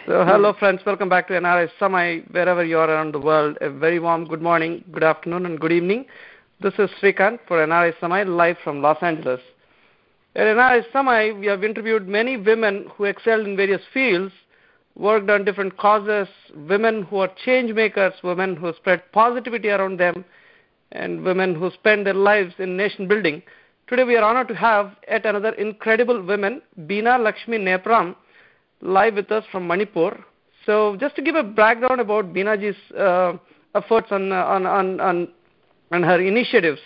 So, hello friends, welcome back to NRISamay, wherever you are around the world. A very warm good morning, good afternoon and good evening. This is Srikanth for NRISamay, live from Los Angeles. At NRISamay, we have interviewed many women who excelled in various fields, worked on different causes, women who are change makers, women who spread positivity around them, and women who spend their lives in nation building. Today we are honored to have yet another incredible woman, Binalakshmi Nepram, live with us from Manipur. So just to give a background about Binaji's efforts on her initiatives.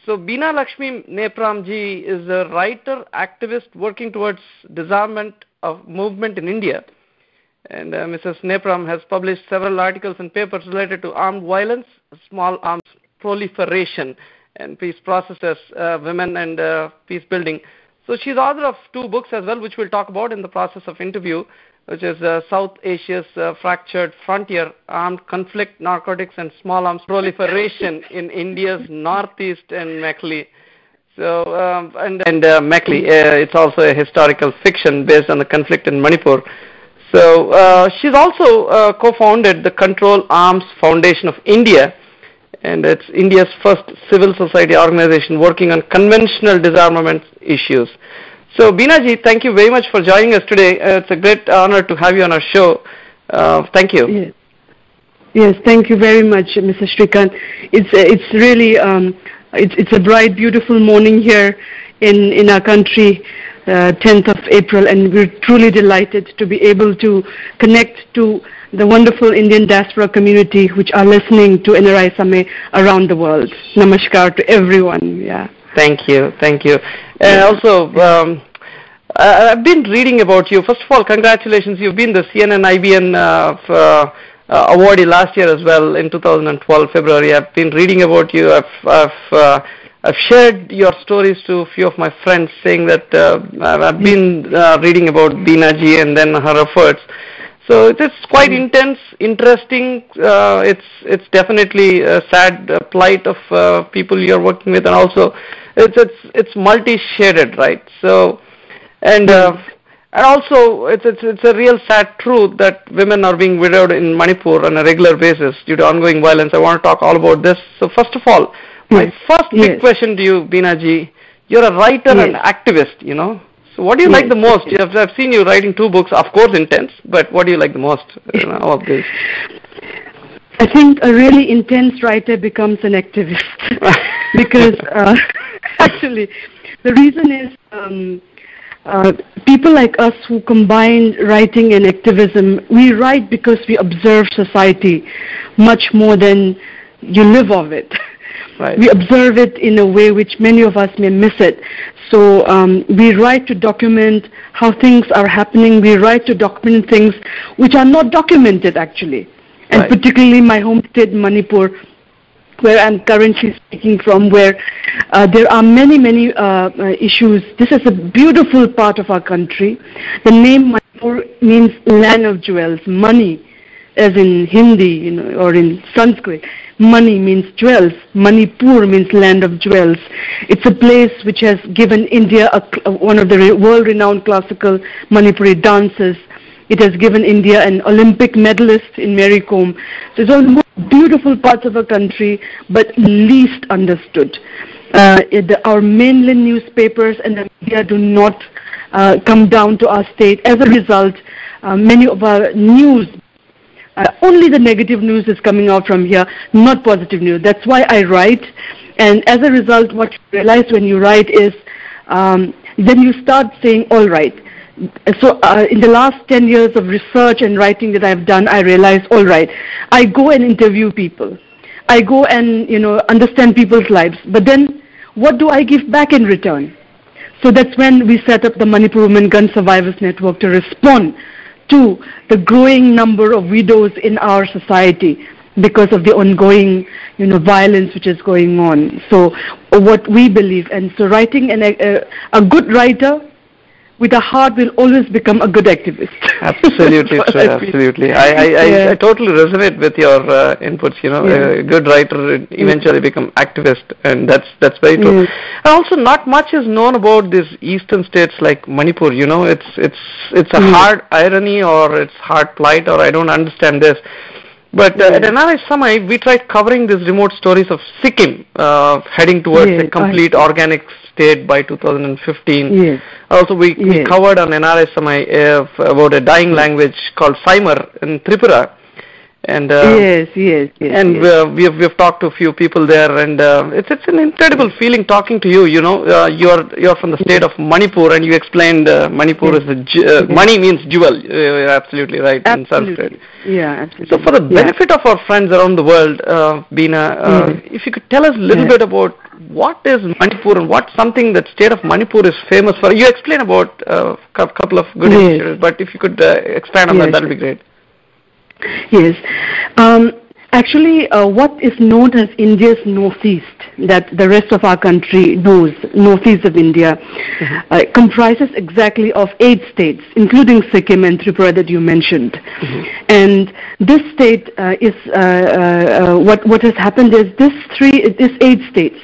So Binalakshmi Nepram ji is a writer, activist working towards disarmament of movement in India. And Mrs. Nepram has published several articles and papers related to armed violence, small arms proliferation, and peace processes, women and peace building. So she's author of 2 books as well, which we'll talk about in the process of interview, which is South Asia's Fractured Frontier, Armed Conflict, Narcotics, and Small Arms Proliferation in India's Northeast and Mekli. So, Mekli, it's also a historical fiction based on the conflict in Manipur. So she's also co-founded the Control Arms Foundation of India, and it's India's first civil society organization working on conventional disarmament issues. So, Binaji, thank you very much for joining us today. It's a great honor to have you on our show. Thank you. Yes, thank you very much, Mr. Srikanth. It's really it's a bright, beautiful morning here in our country, 10th of April, and we're truly delighted to be able to connect to the wonderful Indian diaspora community which are listening to NRISamay around the world. Namaskar to everyone. Yeah. Thank you. And also, I've been reading about you. First of all, congratulations. You've been the CNN-IBN awardee last year as well in 2012, February. I've been reading about you. I've shared your stories to a few of my friends saying that I've been reading about Binaji and then her efforts. So it's quite intense, interesting. It's definitely a sad plight of people you're working with, and also it's multi-shaded, right? So and also it's a real sad truth that women are being widowed in Manipur on a regular basis due to ongoing violence. I want to talk all about this. So first of all, my first big question to you, Binaji, you're a writer and activist, you know. So what do you like the most? I've seen you writing 2 books, of course intense, but what do you like the most of this? I think a really intense writer becomes an activist because actually the reason is people like us who combine writing and activism, we write because we observe society much more than you live of it. Right. We observe it in a way which many of us may miss it. So we write to document how things are happening. We write to document things which are not documented actually. And particularly my home state, Manipur, where I'm currently speaking from, where there are many issues. This is a beautiful part of our country. The name Manipur means land of jewels, money, as in Hindi, you know, or in Sanskrit. Money means jewels. Manipur means land of jewels. It's a place which has given India one of the world-renowned classical Manipuri dances. It has given India an Olympic medalist in Mary Kom. So it's all the most beautiful parts of our country, but least understood. Our mainland newspapers and the media do not come down to our state. As a result, many of our news, only the negative news is coming out from here, not positive news. That's why I write. And as a result, what you realize when you write is, then you start saying, all right. So in the last 10 years of research and writing that I've done, I realized, all right, I go and interview people. I go and, understand people's lives. But then what do I give back in return? So that's when we set up the Manipur Women Gun Survivors Network to respond to the growing number of widows in our society because of the ongoing, violence which is going on. So what we believe, and so writing, a good writer with a heart will always become a good activist. Absolutely true. Absolutely. I totally resonate with your inputs. A good writer eventually become activist, and that's very true. And also, not much is known about these eastern states like Manipur. It's a hard irony, or it's hard plight, or I don't understand this. But at NRISamay, we tried covering these remote stories of Sikkim heading towards a complete organic state by 2015. Also, we covered on NRISamay about a dying language called Simar in Tripura. And we've talked to a few people there, and it's an incredible feeling talking to you. You're from the state of Manipur, and you explained Manipur is money means jewel. You're absolutely right. Absolutely. Absolutely. So for the benefit of our friends around the world, Bina, if you could tell us a little bit about what is Manipur and what something that state of Manipur is famous for. You explain about a couple of good initiatives, but if you could expand on that would be great. Yes. Actually, what is known as India's northeast, that the rest of our country knows, northeast of India, comprises exactly of 8 states, including Sikkim and Tripura that you mentioned. And this state is, what has happened is this 8 states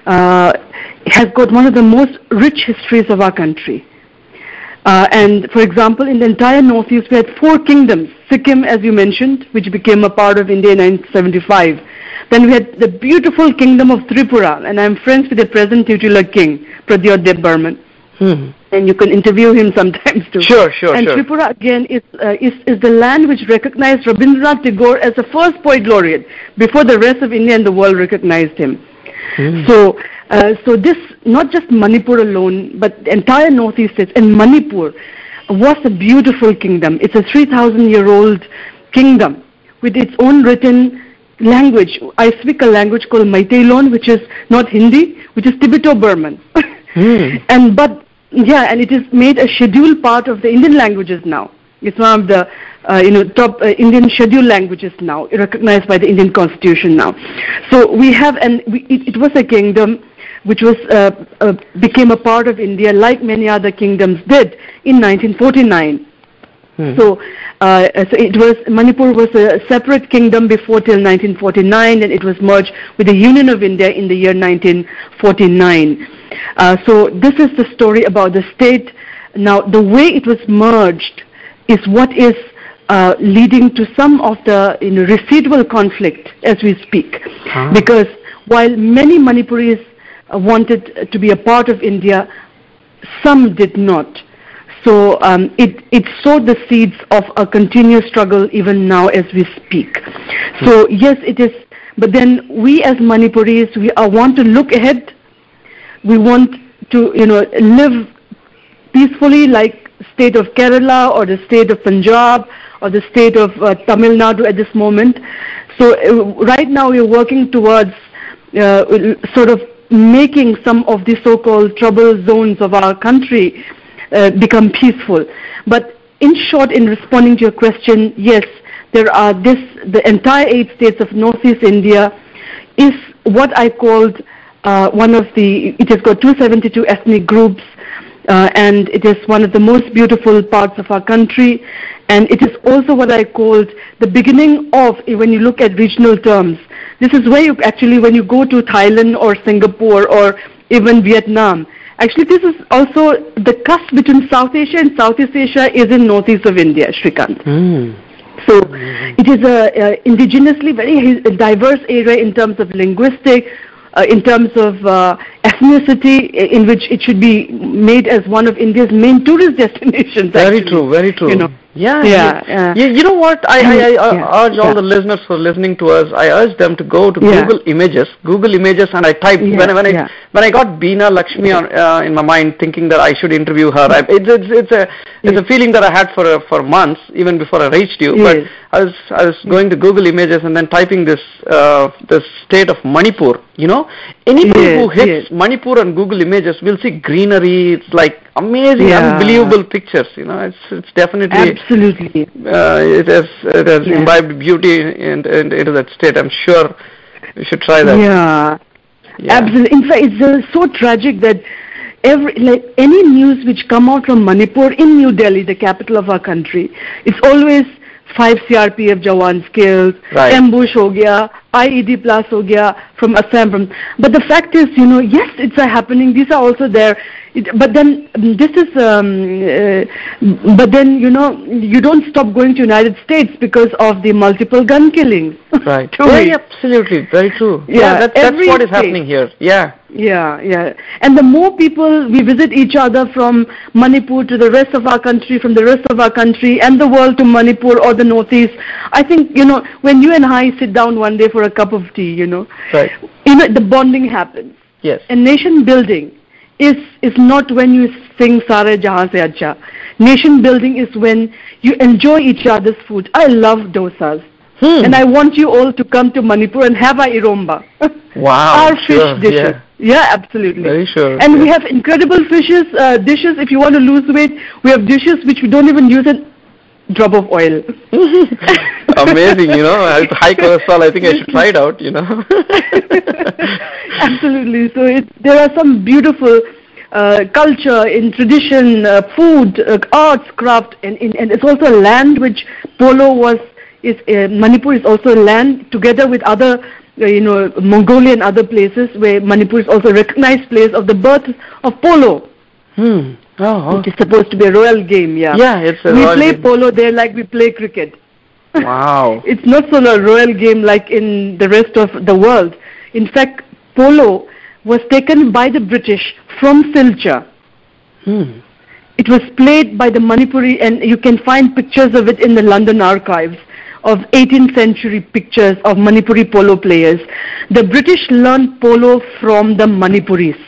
has got one of the most rich histories of our country. And for example, in the entire northeast, we had 4 kingdoms. Sikkim, as you mentioned, which became a part of India in 1975. Then we had the beautiful kingdom of Tripura, and I'm friends with the present titular king, Pradyot Burman. And you can interview him sometimes too. Sure. And Tripura again is the land which recognized Rabindranath Tagore as the first poet laureate before the rest of India and the world recognized him. So this, not just Manipur alone, but the entire northeast states, and Manipur was a beautiful kingdom. It's a 3,000-year-old kingdom with its own written language. I speak a language called Meiteilon, which is not Hindi, which is Tibeto-Burman. And it is made a scheduled part of the Indian languages now. It's one of the top Indian scheduled languages now, recognized by the Indian Constitution now. So we have, it was a kingdom which was became a part of India, like many other kingdoms did in 1949. So Manipur was a separate kingdom before till 1949, and it was merged with the Union of India in the year 1949. So this is the story about the state. Now, the way it was merged is what is leading to some of the residual conflict as we speak. Because while many Manipuris wanted to be a part of India, some did not. So it sowed the seeds of a continuous struggle even now as we speak. So yes, it is. But then we as Manipuris, we want to look ahead. We want to live peacefully like state of Kerala or the state of Punjab or the state of Tamil Nadu at this moment. So right now we are working towards sort of making some of the so-called trouble zones of our country become peaceful. But in short, in responding to your question, yes, there are the entire 8 states of Northeast India is what I called it has got 272 ethnic groups, and it is one of the most beautiful parts of our country, and it is also what I called the beginning of, when you look at regional terms, this is where you actually, when you go to Thailand or Singapore or even Vietnam, actually this is also the cusp between South Asia and Southeast Asia is in northeast of India, Shrikant. So it is a indigenously very diverse area in terms of linguistic, in terms of ethnicity, in which it should be made as one of India's main tourist destinations. Very true. Yeah. You know what? I urge all the listeners who are listening to us, I urge them to go to Google Images, and I typed, when I got Binalakshmi in my mind, thinking that I should interview her. It's a feeling that I had for months, even before I reached you. But I was going to Google Images and then typing this state of Manipur. Anybody who hits Manipur on Google Images will see greenery. It's like amazing, unbelievable pictures. It's definitely absolutely. It has imbibed beauty into that state. I'm sure you should try that. Yeah. Absolutely. In fact, it's so tragic that any news which come out from Manipur in New Delhi, the capital of our country, it's always 5 CRPF jawans killed, ambush ho gaya, IED blast ho gaya from Assam. But the fact is, yes, it's happening. These are also there. But then you don't stop going to United States because of the multiple gun killings. Right. Yeah, absolutely. Very true. Yeah, that's what is happening here. Yeah. Yeah. And the more people we visit each other from Manipur to the rest of our country, from the rest of our country and the world to Manipur or the Northeast, I think, when you and I sit down one day for a cup of tea, right. The bonding happens. Yes. And nation building is not when you sing Sare Jahan Se Acha. Nation building is when you enjoy each other's food. I love dosas. And I want you all to come to Manipur and have our iromba. Wow. Our fish dishes. Yeah, absolutely. Very sure. And we have incredible dishes. If you want to lose weight, we have dishes which we don't even use a drop of oil. Amazing, high cholesterol. I think I should try it out, Absolutely. So there are some beautiful culture, in tradition, food, arts, craft, and it's also a land which polo Manipur is also a land together with other, Mongolia and other places where Manipur is also a recognized place of the birth of polo. Oh. It is supposed to be a royal game, yeah. Yeah, it's a royal game. We play polo there like we play cricket. Wow. It's not so a royal game like in the rest of the world. In fact, polo was taken by the British from Silchar. It was played by the Manipuri, and you can find pictures of it in the London archives of 18th century pictures of Manipuri polo players. The British learned polo from the Manipuris,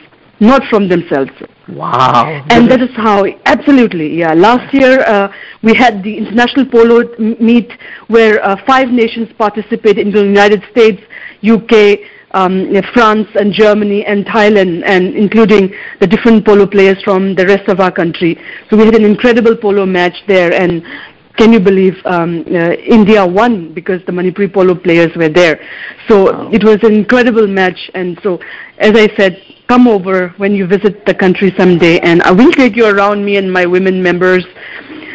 not from themselves. Wow. And that is how, absolutely, yeah. Last year, we had the International Polo Meet where 5 nations participated, in the United States, UK, France and Germany and Thailand, and including the different polo players from the rest of our country. So we had an incredible polo match there, and can you believe India won because the Manipuri polo players were there. So It was an incredible match, and so, as I said, come over when you visit the country someday, and I will take you around, me and my women members,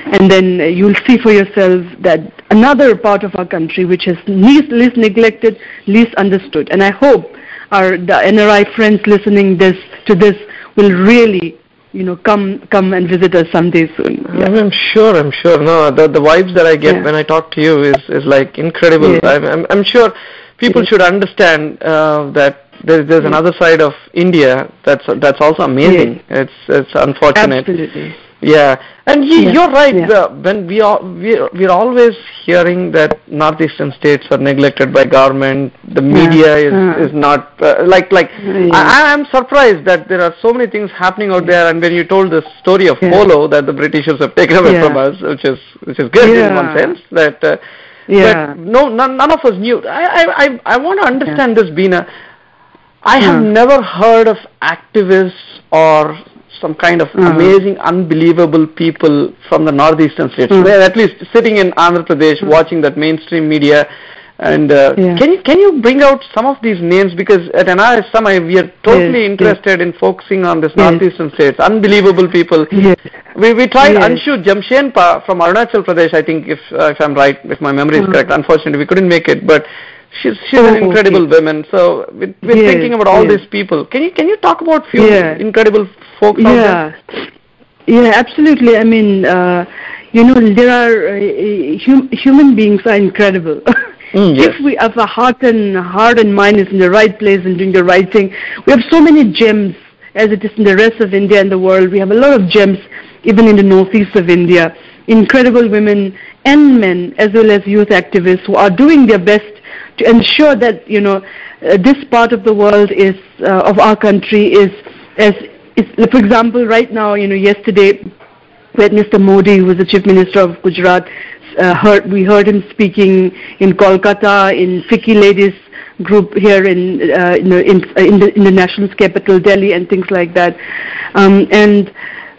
and then you'll see for yourself that another part of our country which is least neglected, least understood. And I hope the NRI friends listening to this will really, come and visit us someday soon. Yeah. I'm sure. No, the vibes that I get when I talk to you is like incredible. Yeah. I'm sure people should understand that there's another side of India that's also amazing. Yes. It's unfortunate. Absolutely. Yeah, and you're right. Yeah. When we're always hearing that northeastern states are neglected by government, the media is not I'm surprised that there are so many things happening out there. And when you told the story of polo that the Britishers have taken away from us, which is good in one sense, that but none of us knew. I want to understand this, Bina. I have never heard of activists or some kind of amazing, unbelievable people from the northeastern states. They're at least sitting in Andhra Pradesh, watching that mainstream media. And can you bring out some of these names? Because at NRISamay, we are totally interested in focusing on this northeastern states. Unbelievable people. Yes. We tried Anshu Jamshenpa from Arunachal Pradesh, I think, if I'm right, if my memory is correct. Unfortunately, we couldn't make it, but she's an incredible woman. So we're thinking about all these people. Can you talk about few incredible folks out there? Yeah, absolutely. I mean, there are human beings are incredible. If we have a heart and mind is in the right place and doing the right thing, we have so many gems as it is in the rest of India and the world. We have a lot of gems even in the northeast of India. Incredible women and men as well as youth activists who are doing their best to ensure that this part of the world is of our country is for example, right now, yesterday we had Mr. Modi, who was the Chief Minister of Gujarat. We heard him speaking in Kolkata in Fiki Ladies group here in the nation's capital, Delhi, and things like that.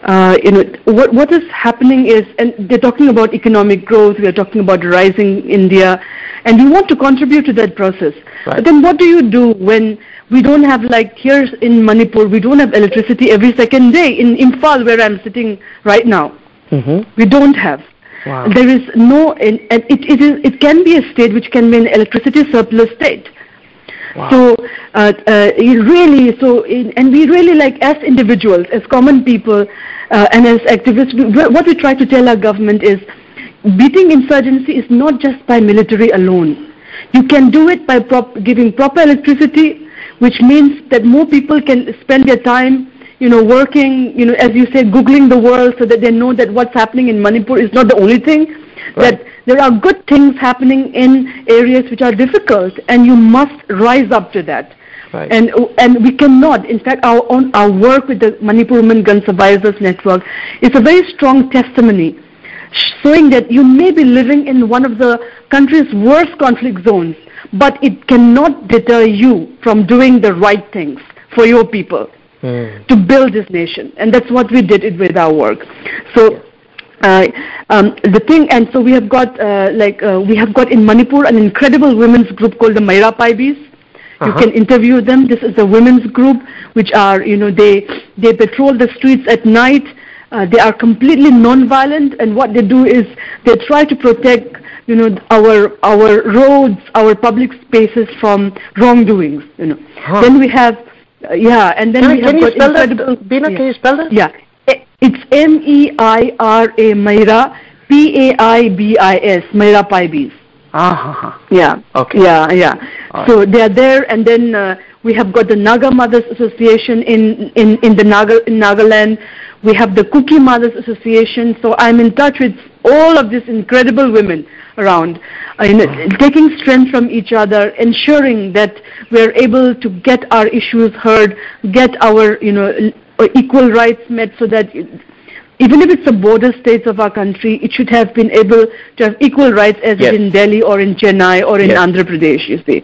what is happening is, and they're talking about economic growth, we are talking about rising India, and we want to contribute to that process. Right. But then what do you do when we don't have, like here in Manipur, we don't have electricity every second day. In Imphal, where I'm sitting right now, we don't have. Wow. There is no, and it can be a state which can be an electricity surplus state. Wow. So, and we really, like, as individuals, as common people, and as activists, what we try to tell our government is, beating insurgency is not just by military alone. You can do it by giving proper electricity, which means that more people can spend their time, working, as you say, Googling the world so that they know that what's happening in Manipur is not the only thing, right. that there are good things happening in areas which are difficult, and you must rise up to that. Right. And we cannot. In fact, our work with the Manipur Women Gun Survivors Network is a very strong testimony, showing that you may be living in one of the country's worst conflict zones, but it cannot deter you from doing the right things for your people to build this nation. And that's what we did with our work. So the thing, and so we have got in Manipur an incredible women's group called the Maira Paibis. You can interview them. This is a women's group which are, they patrol the streets at night. They are completely non-violent, and what they do is they try to protect, our roads, our public spaces from wrongdoings. Then we have, and then we have got incredible. Bina, can you spell that? Yeah, it's MEIRA, Maira, PAIBIS, Maira Paibis. Yeah. Okay. Yeah. So they are there, and then we have got the Naga Mothers Association in Nagaland. We have the Kuki Mothers Association. So I'm in touch with all of these incredible women around, taking strength from each other, ensuring that we're able to get our issues heard, get our equal rights met, so that even if it's the border states of our country, it should have been able to have equal rights as in Delhi or in Chennai or in Andhra Pradesh, you see.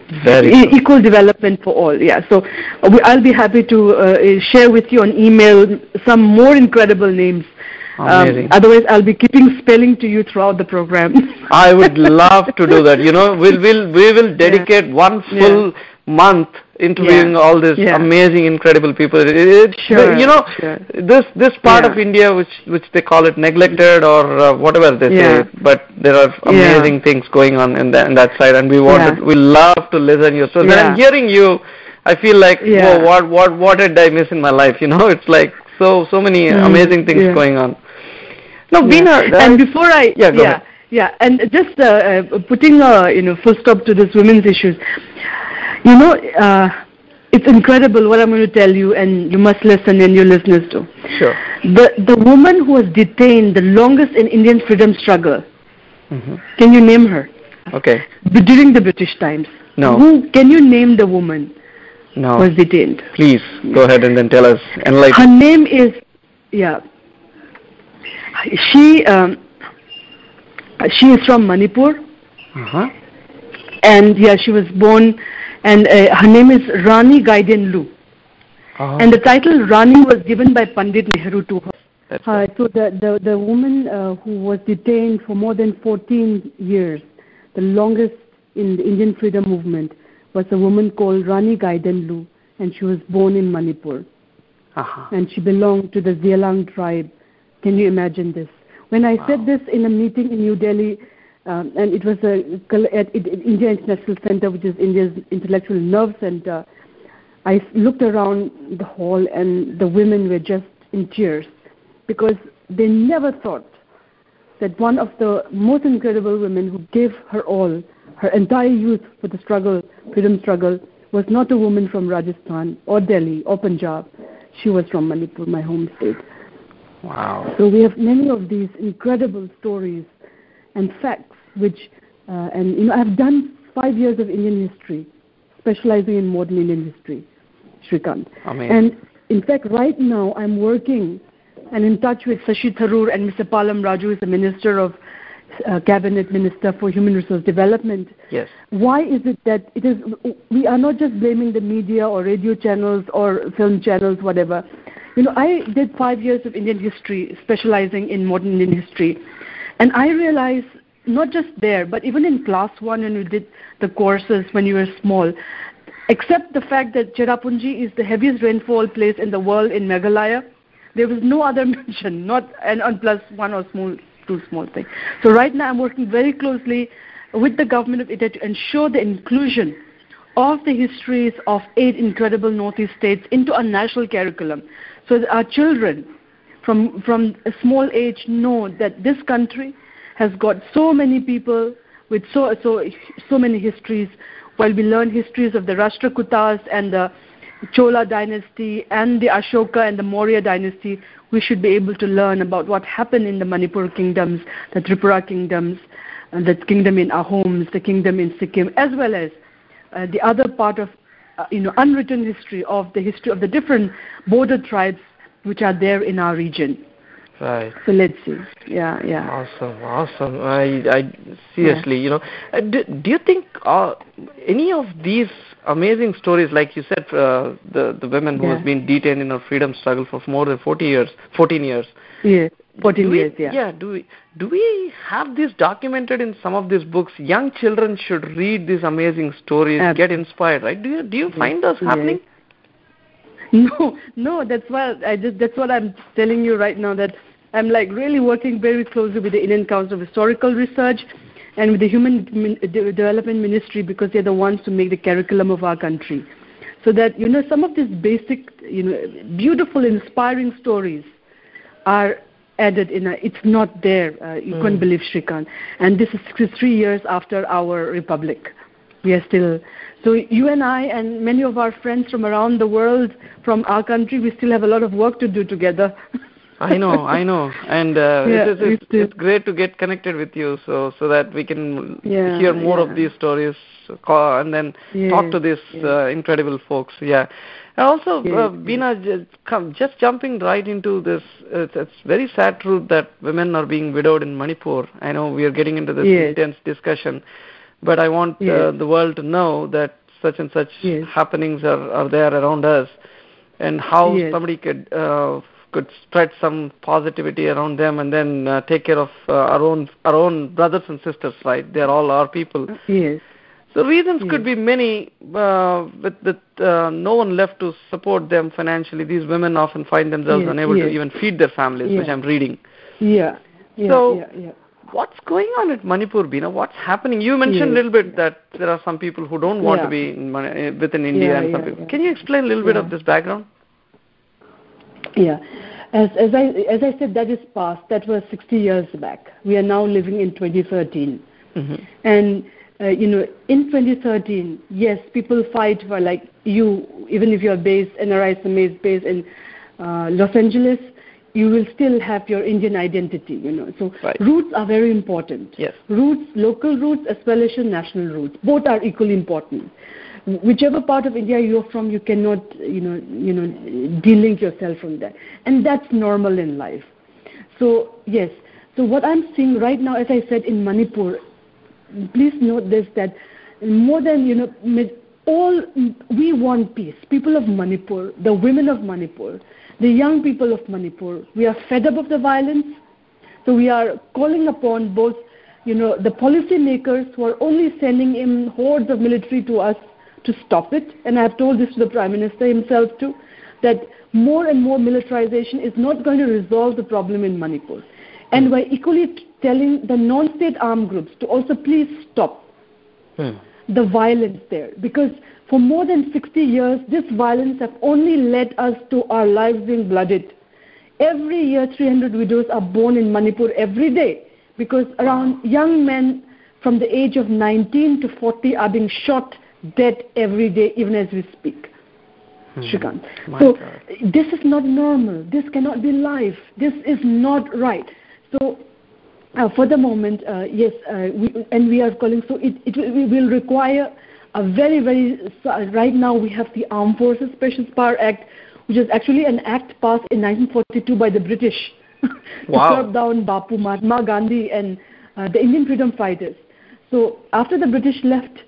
Equal development for all, So I'll be happy to share with you on email some more incredible names. Otherwise, I'll be keeping spelling to you throughout the program. I would love to do that. We will dedicate one full month interviewing all these amazing, incredible people. This part of India, which they call it neglected or whatever they say, but there are amazing things going on in that side, and we love to listen to you. So when I'm hearing you, I feel like, whoa, what did I miss in my life? It's like so many amazing things going on. No, Bina, and before I go ahead. And just putting full stop to this women's issues. It's incredible what I'm going to tell you, and you must listen, and your listeners too. Sure. The woman who was detained the longest in Indian freedom struggle. Can you name her? Okay. During the British times. No. Can you name the woman? No. Was detained? Please go ahead and then tell us. Her name is She is from Manipur. And she was born, and her name is Rani Gaiden-Lu. And the title Rani was given by Pandit Nehru to her. So the woman who was detained for more than 14 years, the longest in the Indian freedom movement, was a woman called Rani Gaiden-Lu, and she was born in Manipur. And she belonged to the Zealang tribe. Can you imagine this? When I said this in a meeting in New Delhi, and it was at India International Center, which is India's intellectual nerve center, I looked around the hall, and the women were just in tears, because they never thought that one of the most incredible women who gave her all, her entire youth for the struggle, freedom struggle, was not a woman from Rajasthan or Delhi or Punjab. She was from Manipur, my home state. Wow. So we have many of these incredible stories and facts, which, I've done 5 years of Indian history, specializing in modern Indian history, Shrikant. Amazing. And in fact, right now I'm working and in touch with Sashi Tharoor and Mr. Palam Raju, who is the Minister of Cabinet Minister for Human Resource Development. Yes. Why is it that we are not just blaming the media or radio channels or film channels, whatever. I did 5 years of Indian history, specializing in modern Indian history. And I realized, not just there, but even in class 1 when we did the courses when you were small, except the fact that Cherrapunji is the heaviest rainfall place in the world in Meghalaya, there was no other mention, and plus one or two small things. So right now I'm working very closely with the government of India to ensure the inclusion of the histories of 8 incredible Northeast states into a national curriculum, so that our children from a small age know that this country has got so many people with so many histories. While we learn histories of the Rashtrakutas and the Chola dynasty and the Ashoka and the Maurya dynasty, we should be able to learn about what happened in the Manipur kingdoms, the Tripura kingdoms, the kingdom in Ahoms, the kingdom in Sikkim, as well as the other part of unwritten history of the different border tribes which are there in our region. Right. So let's see. Yeah. Awesome. I seriously, do you think any of these amazing stories, like you said, the women who has been detained in a freedom struggle for more than 14 years? Yeah, 14 years. Yeah. Yeah. Do we have this documented in some of these books? Young children should read these amazing stories, get inspired, right? Do you find those happening? No. That's what I'm telling you right now. That I'm really working very closely with the Indian Council of Historical Research and with the Human Development Ministry, because they're the ones to make the curriculum of our country. So that some of these basic, beautiful, inspiring stories are added in. It's not there. You couldn't believe, Shrikant. And this is 63 years after our republic. We are still. So you and I and many of our friends from around the world, from our country, we still have a lot of work to do together. I know, and it's great to get connected with you, so that we can hear more of these stories, and then talk to these incredible folks. Yeah, and also, Bina, just jumping right into this, it's very sad truth that women are being widowed in Manipur. I know we are getting into this intense discussion, but I want the world to know that such and such happenings are there around us, and how somebody could spread some positivity around them, and then take care of our own brothers and sisters, right? They're all our people. Yes. So reasons could be many, with no one left to support them financially. These women often find themselves unable to even feed their families, which I'm reading. What's going on at Manipur, Bina? What's happening? You mentioned a little bit that there are some people who don't want to be within India, and some people. Can you explain a little bit of this background? Yeah. As I said, that is past. That was 60 years back. We are now living in 2013. Mm-hmm. And, in 2013, yes, people fight for, like you, even if you're NRISamay is based in Los Angeles, you will still have your Indian identity, So roots are very important. Yes. Roots, local roots as well as your national roots. Both are equally important. Whichever part of India you're from, you cannot, delink yourself from that. And that's normal in life. So, yes. So what I'm seeing right now, as I said, in Manipur, please note this, that more than, we want peace. People of Manipur, the women of Manipur, the young people of Manipur, we are fed up of the violence. So we are calling upon both, the policy makers who are only sending in hordes of military to us to stop it. And I have told this to the Prime Minister himself too, that more and more militarization is not going to resolve the problem in Manipur. And we're equally telling the non-state armed groups to also please stop the violence there. Because for more than 60 years, this violence has only led us to our lives being blooded. Every year, 300 widows are born in Manipur every day, because around young men from the age of 19 to 40 are being shot dead every day, even as we speak. Shrikant. So this is not normal. This cannot be life. This is not right. So for the moment, we are calling. So it will require a very, very. Right now we have the Armed Forces Special Power Act, which is actually an act passed in 1942 by the British to curb down Bapu, Mahatma Gandhi, and the Indian freedom fighters. So after the British left,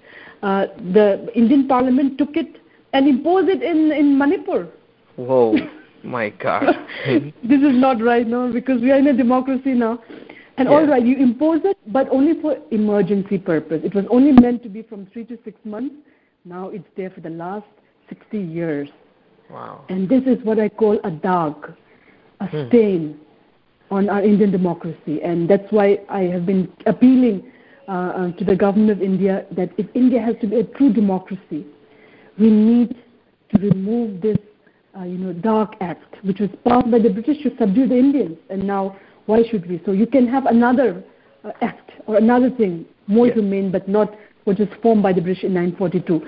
the Indian Parliament took it and imposed it in Manipur. Whoa. My God. This is not right now because we are in a democracy now. And all right, you impose it, but only for emergency purpose. It was only meant to be from 3 to 6 months. Now it's there for the last 60 years. Wow. And this is what I call a dark, a stain on our Indian democracy. And that's why I have been appealing to the government of India that if India has to be a true democracy, we need to remove this dark act, which was passed by the British to subdue the Indians. And now, why should we? So you can have another act or another thing, more humane, but not what was formed by the British in 1942.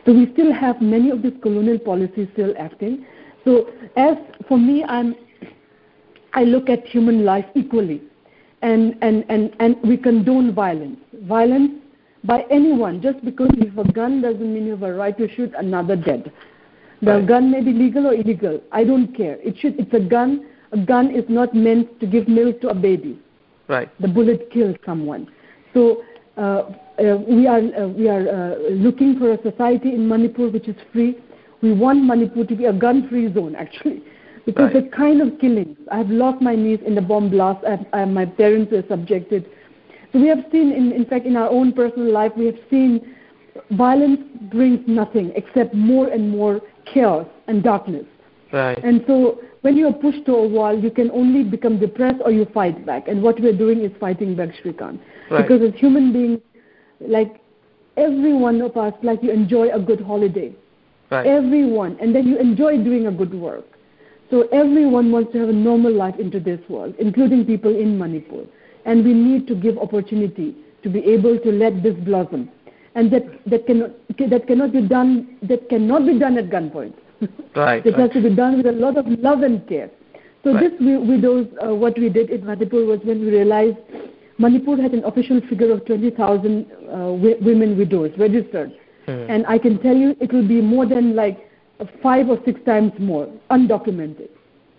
So we still have many of these colonial policies still acting. So as for me, I look at human life equally, and we condone violence. Violence by anyone. Just because you have a gun doesn't mean you have a right to shoot another dead. The gun may be legal or illegal. I don't care. It's a gun. A gun is not meant to give milk to a baby. Right. The bullet kills someone. So we are looking for a society in Manipur which is free. We want Manipur to be a gun-free zone, actually, because the kind of killings. I have lost my niece in the bomb blast. My parents were subjected. So we have seen, in fact, in our own personal life, we have seen violence brings nothing except more and more chaos and darkness. Right. And so when you are pushed to a wall, you can only become depressed or you fight back. And what we are doing is fighting back, Shrikant. Right. Because as human beings, like every one of us, like you enjoy a good holiday. Right. Everyone. And then you enjoy doing a good work. So everyone wants to have a normal life into this world, including people in Manipur. And we need to give opportunity to be able to let this blossom. And that cannot be done at gunpoint. Right. It has to be done with a lot of love and care. So this widows, what we did in Manipur was when we realized Manipur had an official figure of 20,000 women widows registered. And I can tell you it will be more than like 5 or 6 times more, undocumented.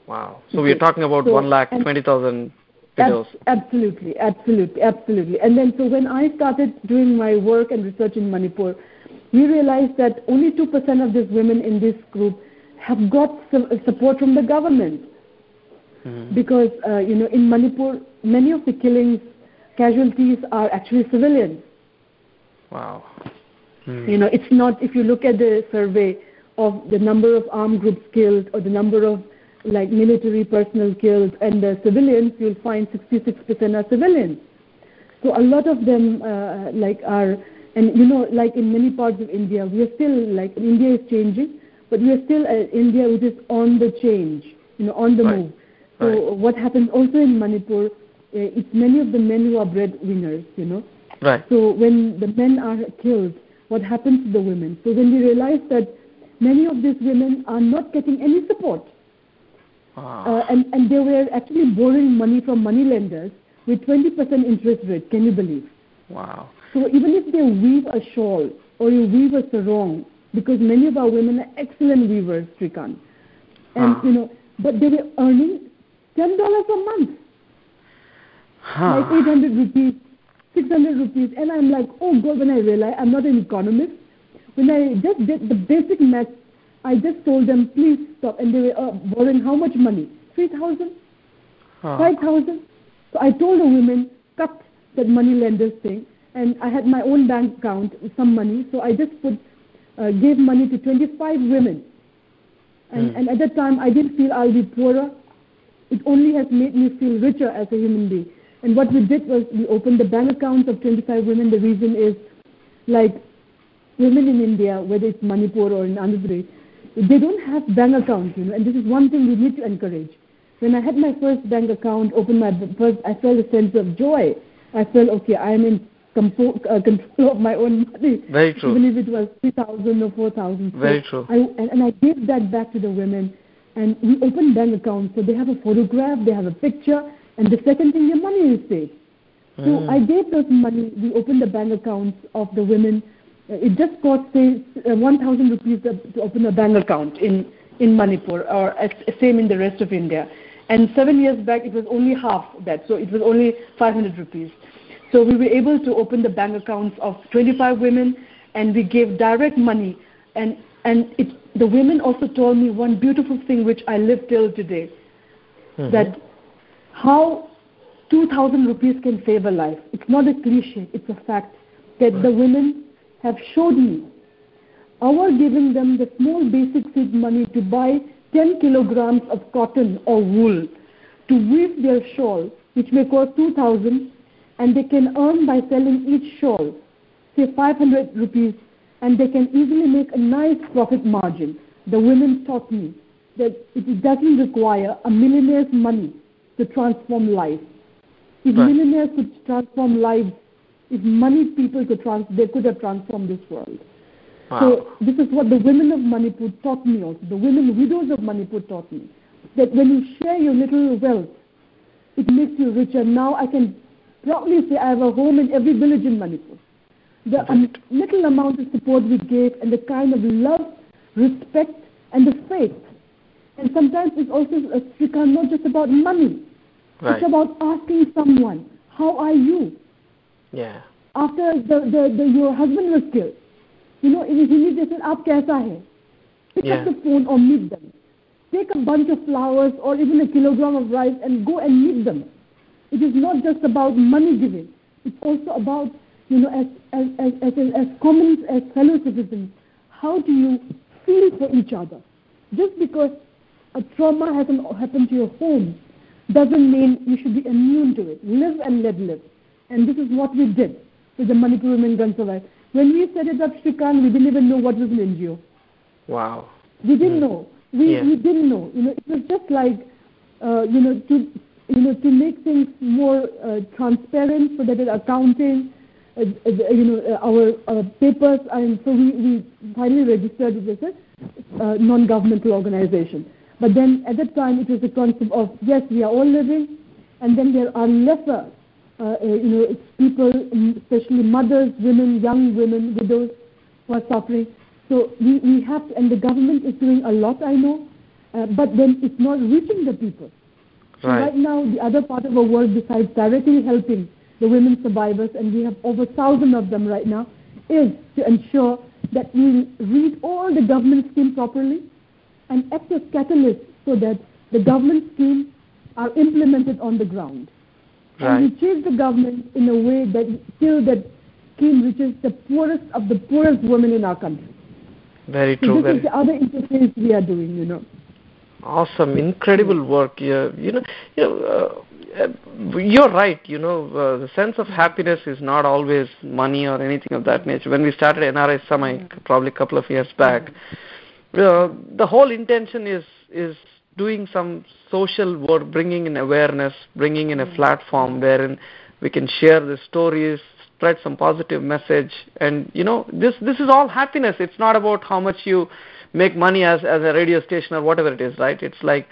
Wow. So we're talking about 1,20,000 widows. Absolutely. And then so when I started doing my work and research in Manipur, we realized that only 2% of these women in this group have got support from the government. Because, in Manipur, many of the killings, casualties are actually civilians. Wow. It's not, if you look at the survey of the number of armed groups killed or the number of military personnel killed and the civilians, you'll find 66% are civilians. So a lot of them are, and in many parts of India, we are still, India is changing, but we are still India which is on the change, on the move. So what happens also in Manipur, it's many of the men who are breadwinners, Right. So when the men are killed, what happens to the women? So when we realized that many of these women are not getting any support, and they were actually borrowing money from moneylenders with 20% interest rate. Can you believe? Wow. So even if they weave a shawl or you weave a sarong, because many of our women are excellent weavers, Srikant, and but they were earning $10 a month, like 800 rupees, 600 rupees, and I'm like, oh God! When I realized I'm not an economist, when I just did the basic math, I just told them, please stop. And they were borrowing how much money? 3,000? 5,000? So I told the women, cut that money lenders thing. And I had my own bank account with some money. So I just gave money to 25 women. And at that time, I didn't feel I'll be poorer. It only has made me feel richer as a human being. And what we did was we opened the bank accounts of 25 women. The reason is, women in India, whether it's Manipur or in Andhra Pradesh, they don't have bank accounts, and this is one thing we need to encourage. When I had my first bank account, I felt a sense of joy. I felt, okay, I am in control of my own money. Very true. Even if it was 3,000 or 4,000. Very true. And I gave that back to the women, and we opened bank accounts. So they have a photograph, they have a picture, and the second thing, your money is safe. So I gave those money, we opened the bank accounts of the women. It just cost, say, 1,000 rupees to open a bank account in Manipur, or same in the rest of India. And 7 years back, it was only half that, so it was only 500 rupees. So we were able to open the bank accounts of 25 women, and we gave direct money. And And the women also told me one beautiful thing which I live till today, that how 2,000 rupees can save a life. It's not a cliche, it's a fact that the women have showed me. Our giving them the small basic seed money to buy 10 kilograms of cotton or wool to weave their shawl, which may cost 2,000, and they can earn by selling each shawl, say 500 rupees, and they can easily make a nice profit margin. The women taught me that it doesn't require a millionaire's money to transform life. If millionaires could transform lives, if money people could they could have transformed this world. Wow. So this is what the women of Manipur taught me also. The women widows of Manipur taught me that when you share your little wealth, it makes you richer. Now I can proudly say I have a home in every village in Manipur. The little amount of support we gave and the kind of love, respect, and the faith. And sometimes it's also not just about money. Right. It's about asking someone, how are you? Yeah. After your husband was killed, he needs to say, aap kaisa hai? Pick up the phone or meet them. Take a bunch of flowers or even a kilogram of rice and go and meet them. It is not just about money giving. It's also about, as common as fellow citizens, how do you feel for each other? Just because a trauma hasn't happened to your home doesn't mean you should be immune to it. Live and let live. And this is what we did with the Manipur Women Gun Survive. When we set it up, Shrikant, we didn't even know what was an NGO. Wow. We didn't know. We didn't know. It was just like, to make things more transparent so that accounting, our papers, and so we finally registered it as a non-governmental organization. But then at that time it was a concept of, yes, we are all living, and then there are lesser, people, especially mothers, women, young women, widows who are suffering. So we have to, and the government is doing a lot, I know, but then it's not reaching the people. So right now, the other part of our work, besides directly helping the women survivors, and we have over 1,000 of them right now, is to ensure that we read all the government schemes properly and act as catalysts so that the government schemes are implemented on the ground. Right. And we change the government in a way that still that scheme reaches the poorest of the poorest women in our country. Very so true. This is the other interface we are doing, Awesome, incredible work. You're right. The sense of happiness is not always money or anything of that nature. When we started NRISamay, probably a couple of years back, the whole intention is doing some social work, bringing in awareness, bringing in a platform wherein we can share the stories, spread some positive message, and this is all happiness. It's not about how much you make money as a radio station or whatever it is, right? It's like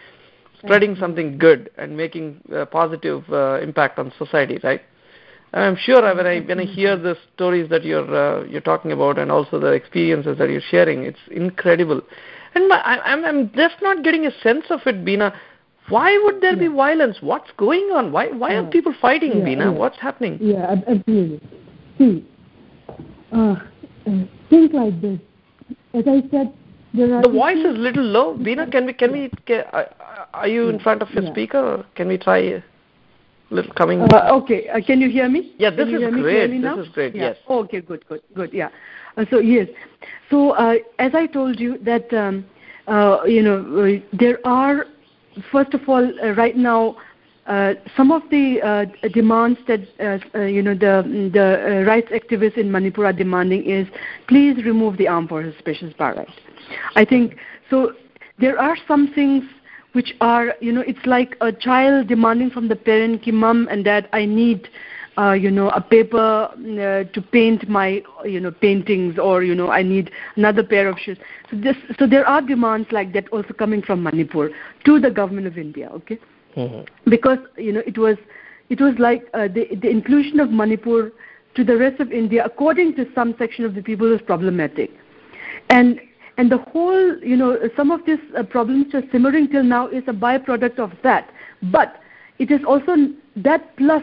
spreading something good and making a positive impact on society, right? And I'm sure when I hear the stories that you're talking about and also the experiences that you're sharing, it's incredible. And I'm just not getting a sense of it, Bina. Why would there be violence? What's going on? Why are people fighting, Bina? What's happening? Yeah, absolutely. See, think like this. As I said, there are... The voice is a little low. Bina, are you in front of your speaker? Or can we try a little coming... Okay, can you hear me? Yeah, this is great. This is great, yes. Okay, good, yeah. So, yes. So, as I told you that, there are, first of all, right now, some of the demands that the rights activists in Manipur are demanding is, please remove the armed forces special power right. I think so. There are some things which are, it's like a child demanding from the parent, ki mom and dad, I need, a paper to paint my, paintings, or I need another pair of shoes. So there are demands like that also coming from Manipur to the government of India. Okay. Mm-hmm. Because it was like the inclusion of Manipur to the rest of India, according to some section of the people, is problematic, and the whole some of these problems just simmering till now is a byproduct of that. But it is also that plus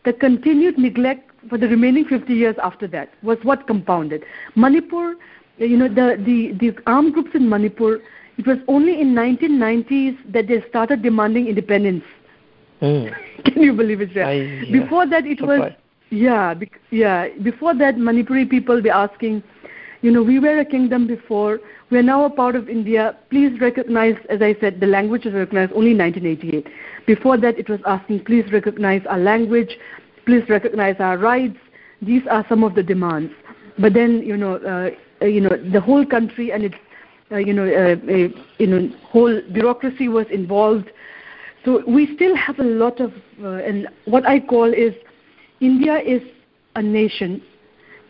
the continued neglect for the remaining 50 years after that was what compounded. Manipur the armed groups in Manipur, it was only in 1990s that they started demanding independence. Can you believe it? Before that, it was before that, Manipuri people were asking, we were a kingdom before. We are now a part of India. Please recognize, as I said, the language was recognized only in 1988. Before that, it was asking, please recognize our language, please recognize our rights. These are some of the demands. But then, the whole country and its, whole bureaucracy was involved. So we still have a lot of, and what I call is, India is a nation.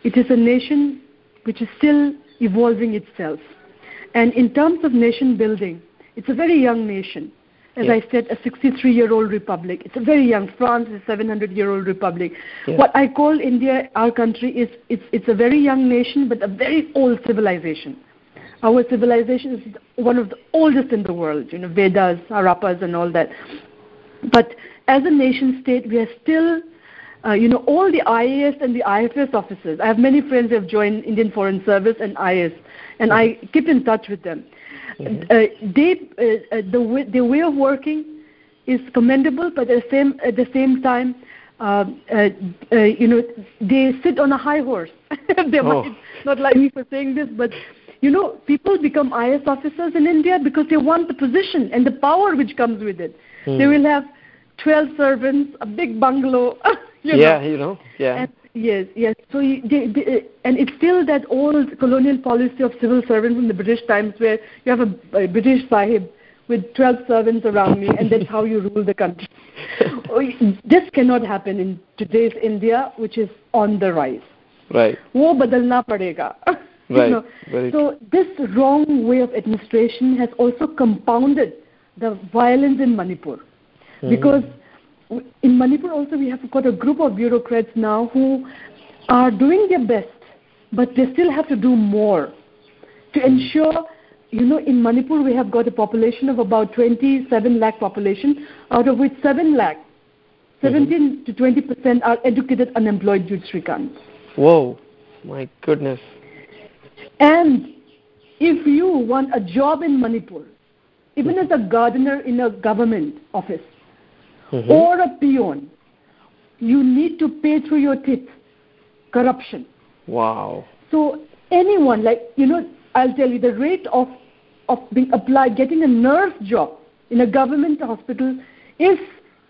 It is a nation which is still evolving itself. And in terms of nation building, it's a very young nation. As I said, a 63-year-old republic. It's a very young. France is a 700-year-old republic. What I call India, our country, is it's a very young nation, but a very old civilization. Our civilization is one of the oldest in the world, Vedas, Harappas, and all that. But as a nation state, we are still, all the IAS and the IFS officers. I have many friends who have joined Indian Foreign Service and IAS, and I keep in touch with them. The way of working is commendable, but at the same time, they sit on a high horse. They might not like me for saying this, but people become IS officers in India because they want the position and the power which comes with it. They will have 12 servants, a big bungalow. And, yes. So and it's still that old colonial policy of civil servants in the British times, where you have a British Sahib with 12 servants around me, and that's how you rule the country. This cannot happen in today's India, which is on the rise. Right. Wo badalna padega. Right. So this wrong way of administration has also compounded the violence in Manipur. Because in Manipur also we have got a group of bureaucrats now who are doing their best, but they still have to do more to ensure, in Manipur we have got a population of about 27 lakh population, out of which 17 to 20% are educated unemployed youth, Srikant. Whoa, my goodness. And if you want a job in Manipur, even as a gardener in a government office, or a peon, you need to pay through your teeth corruption. Wow. So anyone, I'll tell you, the rate of being applied, getting a nurse job in a government hospital is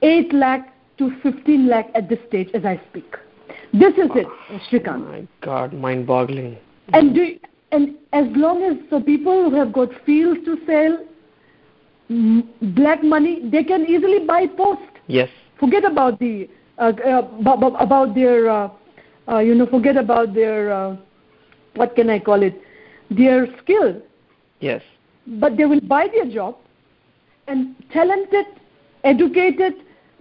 8 lakh to 15 lakh at this stage as I speak. This is it, Srikant. My God, mind-boggling. And as long as people who have got fields to sell, black money, they can easily buy post. Yes. Forget about the about their forget about their what can I call it, their skill. Yes. But they will buy their job, and talented, educated,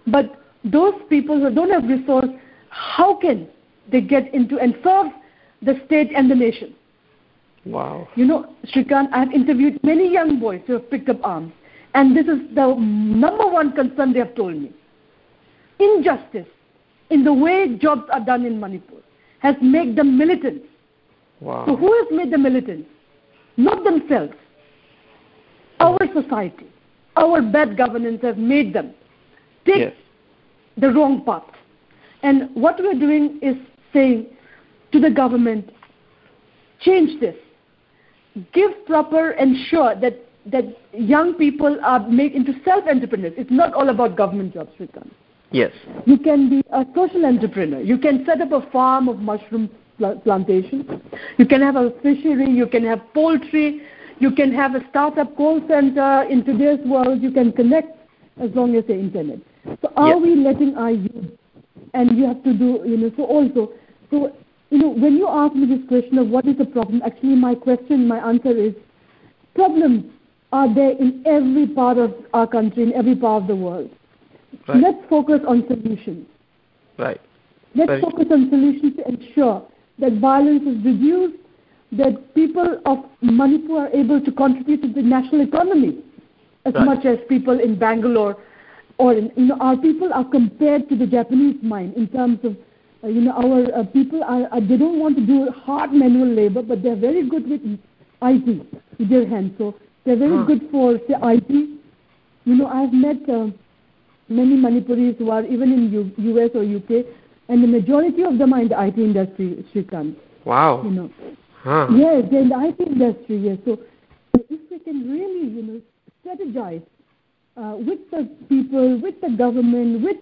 but those people who don't have resource, how can they get into and serve the state and the nation? Wow. Srikant, I have interviewed many young boys who have picked up arms. And this is the number one concern they have told me. Injustice in the way jobs are done in Manipur has made them militants. Wow. So who has made them militants? Not themselves. Our society, our bad governance have made them take the wrong path. And what we're doing is saying to the government, change this. Give proper, ensure that young people are made into self-entrepreneurs. It's not all about government jobs, Srikant. Yes. You can be a social entrepreneur. You can set up a farm of mushroom plantation. You can have a fishery. You can have poultry. You can have a startup call center. In today's world, you can connect as long as you're internet. So are we letting our youth, and you have to do, when you ask me this question of what is the problem, actually my answer is, problems are there in every part of our country, in every part of the world. Right. Let's focus on solutions. Right. Let's focus on solutions to ensure that violence is reduced, that people of Manipur are able to contribute to the national economy as much as people in Bangalore, or our people are compared to the Japanese mind in terms of our people they don't want to do hard manual labor, but they're very good with IT, with their hands. So they're very good for, say, IT. I've met many Manipuris who are even in US or UK, and the majority of them are in the IT industry, Shrikant. Wow. Yes, they're in the IT industry, yes. So if we can really, strategize with the people, with the government, with,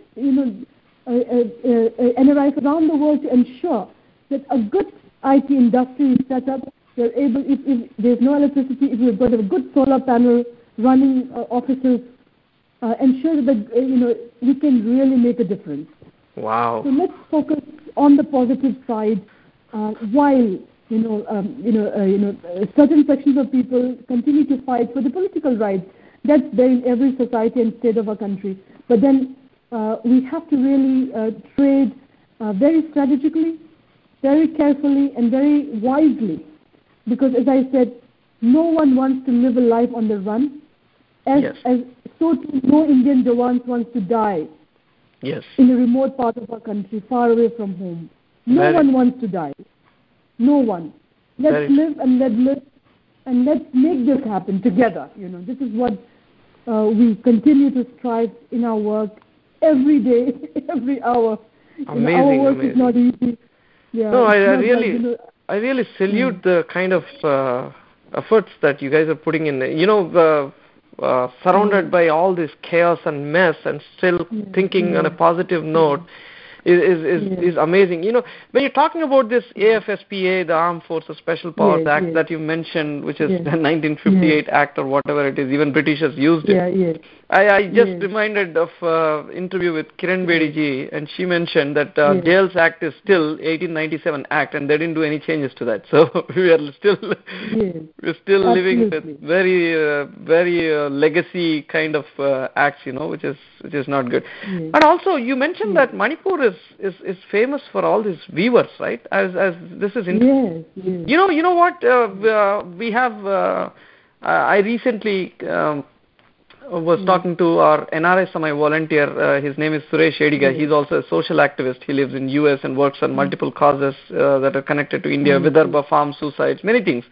NRIs around the world to ensure that a good IT industry is set up. They're able, if there's no electricity, if we've got a good solar panel running offices, ensure that we can really make a difference. Wow. So let's focus on the positive side, while certain sections of people continue to fight for the political rights. That's there in every society and state of our country. But then we have to really trade very strategically, very carefully, and very wisely. Because, as I said, no one wants to live a life on the run. So too, no Indian Jawans wants to die in a remote part of our country, far away from home. No one wants to die. No one. Let's live and let live, and let's make this happen together. This is what we continue to strive in our work every day, every hour. Amazing. Our work is not easy. Yeah, no, I really salute the kind of efforts that you guys are putting in. Surrounded by all this chaos and mess, and still thinking on a positive note is amazing. When you're talking about this AFSPA, the Armed Forces Special Powers Act that you mentioned, which is the 1958 Act or whatever it is, even Britishers used it. I just reminded of interview with Kiran Bedi ji, and she mentioned that Jails Act is still 1897 Act, and they didn't do any changes to that. So we are still living with very legacy kind of acts, which is not good. And also you mentioned that Manipur is famous for all these weavers, right? As this is interesting. You know what? We have. I recently was talking to our NRISamay volunteer. His name is Suresh Ediga. He's also a social activist. He lives in US and works on multiple causes that are connected to India, Vidarbha farm suicides, many things.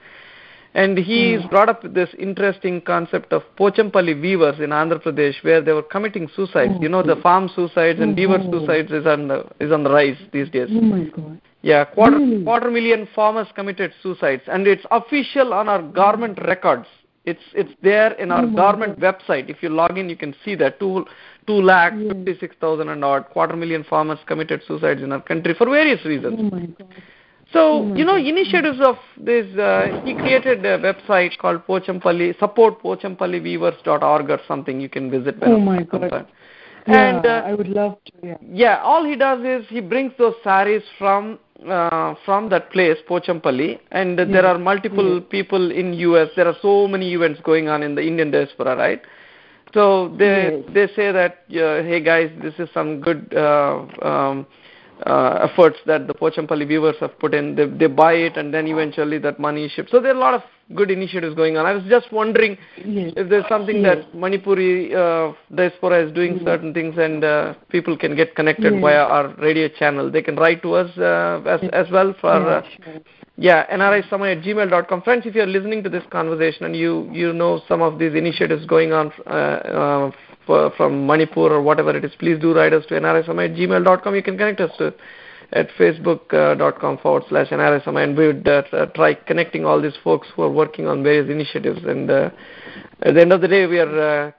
And he's brought up this interesting concept of Pochampalli weavers in Andhra Pradesh, where they were committing suicides. The farm suicides and weaver suicides is on the rise these days. Oh my God. Yeah, quarter million farmers committed suicides, and it's official on our government records. It's there in our government website. If you log in, you can see that 2,56,000 and odd, 250,000 farmers committed suicides in our country for various reasons. Oh my God. So, initiatives of this, he created a website called supportpochampalliweavers.org or something. You can visit. Oh my God. And I would love to. Yeah, all he does is he brings those saris from that place, Pochampalli, and there are multiple people in US. There are so many events going on in the Indian diaspora, right? So they say that, hey guys, this is some good efforts that the Pochampalli weavers have put in. They buy it, and then eventually that money is shipped. So there are a lot of good initiatives going on. I was just wondering if there's something that Manipuri diaspora is doing certain things, and people can get connected via our radio channel. They can write to us as well for NRISamay@gmail.com. Friends, if you're listening to this conversation and you know some of these initiatives going on from Manipur or whatever it is, please do write us to NRISamay@gmail.com. You can connect us to at facebook.com/NRISamay, and we would try connecting all these folks who are working on various initiatives. And at the end of the day, we're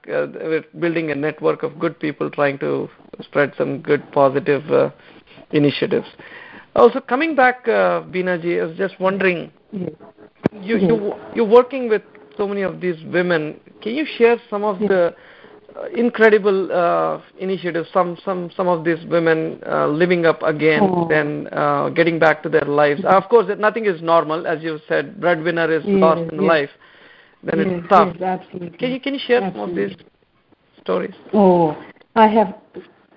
building a network of good people trying to spread some good positive initiatives. Also, coming back, Binaji, I was just wondering, you're working with so many of these women. Can you share some of the incredible initiatives, some of these women living up again and getting back to their lives? Of course, nothing is normal, as you said. Breadwinner is lost in life. Then it's tough. Yes, absolutely. Can you share some of these stories? Oh, I have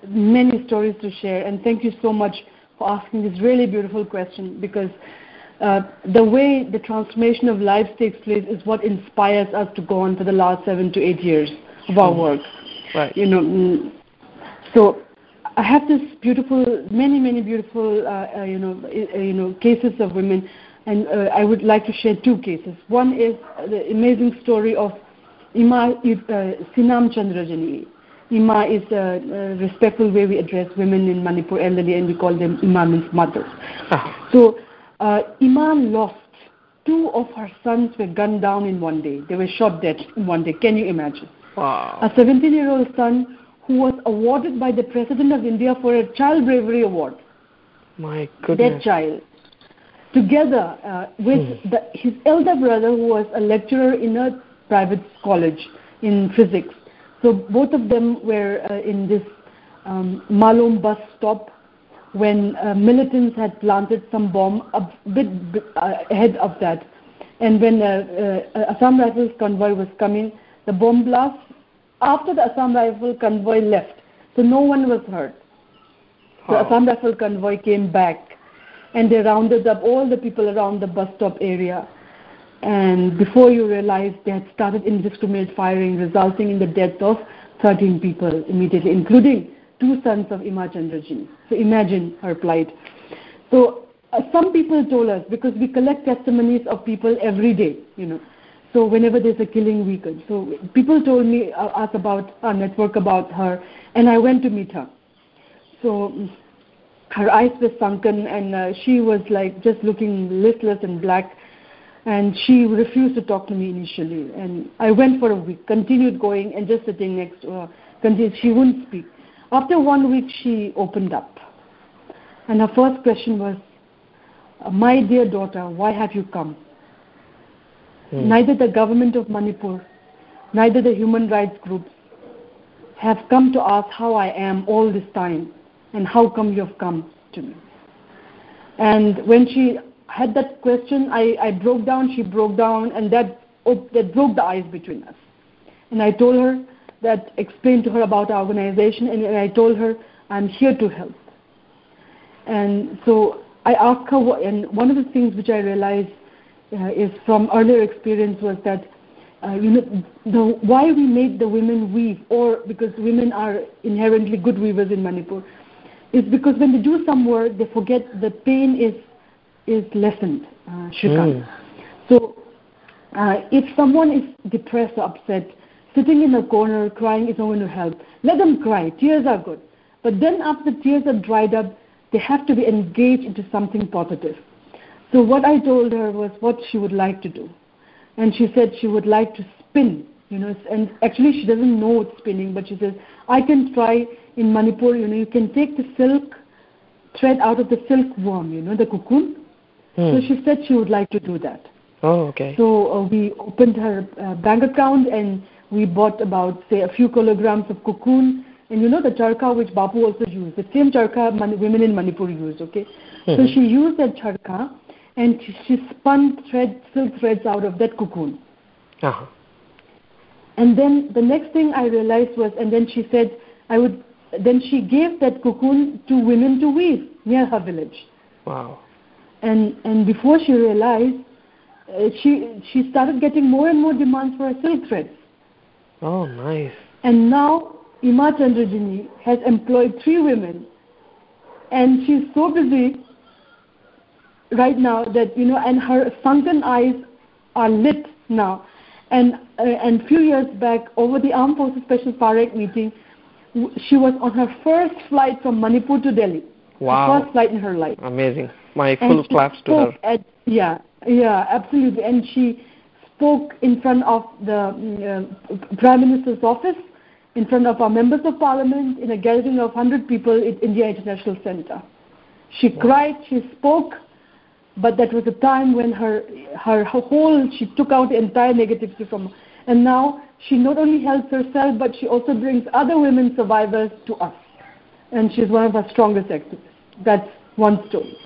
many stories to share, and thank you so much for asking this really beautiful question, because the way the transformation of lives takes place is what inspires us to go on for the last 7 to 8 years of our work. Right. So I have this many beautiful, cases of women, and I would like to share two cases. One is the amazing story of Ima Sinam Chandrajani. Ima is a respectful way we address women in Manipur elderly, and we call them Ima means mothers. So Ima lost 2 of her sons were gunned down in one day. They were shot dead in one day. Can you imagine? Wow. A 17-year-old son who was awarded by the President of India for a Child Bravery Award. My goodness. That child. Together with his elder brother, who was a lecturer in a private college in physics. So both of them were in this Malom bus stop when militants had planted some bomb a bit ahead of that. And when Assam Rifles convoy was coming, the bomb blast, after the Assam Rifle convoy left, so no one was hurt. The Assam Rifle convoy came back, and they rounded up all the people around the bus stop area. And before you realize, they had started indiscriminate firing, resulting in the death of 13 people immediately, including 2 sons of Ima Chandrajani. So imagine her plight. So some people told us, because we collect testimonies of people every day, so whenever there's a killing, we could. So people told me, us about our network, about her, and I went to meet her. So her eyes were sunken, and she was like just looking listless and black, and she refused to talk to me initially. And I went for a week, continued going, and just sitting next to her. She wouldn't speak. After 1 week, she opened up. And her first question was, my dear daughter, why have you come? Neither the government of Manipur, neither the human rights groups have come to ask how I am all this time, and how come you have come to me. And when she had that question, I broke down, she broke down, and that broke the ice between us. And I told her that, explained to her about our organization, and I told her, I'm here to help. And so I asked her, and one of the things which I realized is from earlier experience was that, why we made the women weave, or because women are inherently good weavers in Manipur, is because when they do some work, they forget the pain is lessened, Shrikant. So if someone is depressed or upset, sitting in a corner crying is not going to help. Let them cry. Tears are good. But then after the tears are dried up, they have to be engaged into something positive. So what I told her was what she would like to do. And she said she would like to spin, and actually she doesn't know it's spinning, but she says, I can try in Manipur, you can take the silk thread out of the silkworm, the cocoon. So she said she would like to do that. Oh, okay. So we opened her bank account, and we bought about, say, a few kilograms of cocoon. And the charka which Bapu also used, the same charka women in Manipur use, okay? So she used that charka, and she spun silk threads out of that cocoon. And then the next thing I realized was, and then she said, then she gave that cocoon to women to weave near her village. Wow. And before she realized, she started getting more and more demands for her silk threads. Oh, nice. And now Ima Chandrajani has employed 3 women, and she's so busy right now that, and her sunken eyes are lit now. And few years back, over the Armed Forces Special Parade meeting, she was on her first flight from Manipur to Delhi. Wow. Her first flight in her life. Amazing. My full claps to her. Yeah, absolutely. And she spoke in front of the Prime Minister's office, in front of our members of parliament, in a gathering of 100 people at India International Center. She cried, she spoke, but that was a time when she took out the entire negativity from her. And now she not only helps herself, but she also brings other women survivors to us. And she's one of our strongest activists. That's one story.